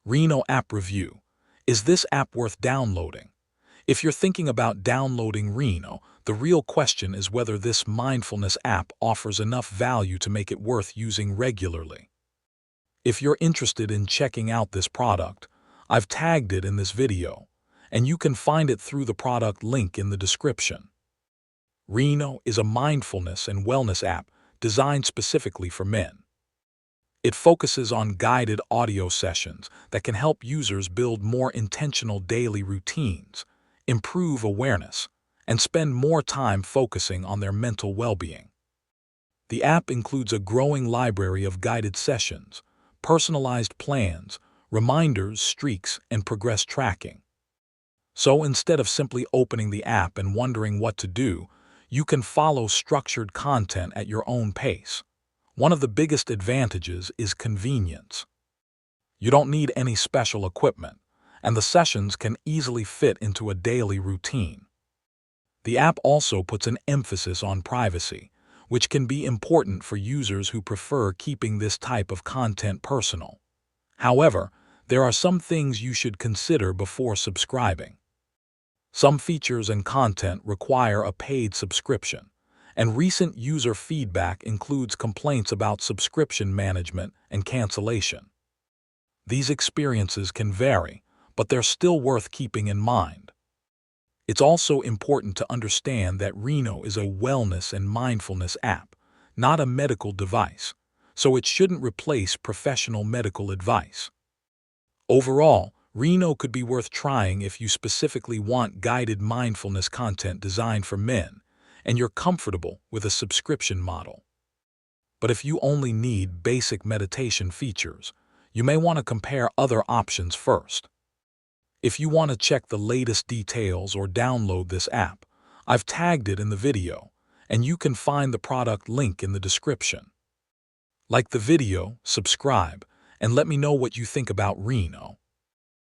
Rino app review. Is this app worth downloading? If you're thinking about downloading Reno, the real question is whether this mindfulness app offers enough value to make it worth using regularly. If you're interested in checking out this product, I've tagged it in this video, and you can find it through the product link in the description. Reno is a mindfulness and wellness app designed specifically for men. It focuses on guided audio sessions that can help users build more intentional daily routines, improve awareness, and spend more time focusing on their mental well-being. The app includes a growing library of guided sessions, personalized plans, reminders, streaks, and progress tracking. So instead of simply opening the app and wondering what to do, you can follow structured content at your own pace. One of the biggest advantages is convenience. You don't need any special equipment, and the sessions can easily fit into a daily routine. The app also puts an emphasis on privacy, which can be important for users who prefer keeping this type of content personal. However, there are some things you should consider before subscribing. Some features and content require a paid subscription, and recent user feedback includes complaints about subscription management and cancellation. These experiences can vary, but they're still worth keeping in mind. It's also important to understand that Reno is a wellness and mindfulness app, not a medical device, so it shouldn't replace professional medical advice. Overall, Reno could be worth trying if you specifically want guided mindfulness content designed for men, and you're comfortable with a subscription model. But if you only need basic meditation features, you may want to compare other options first. If you want to check the latest details or download this app, I've tagged it in the video, and you can find the product link in the description. Like the video, subscribe, and let me know what you think about Reno.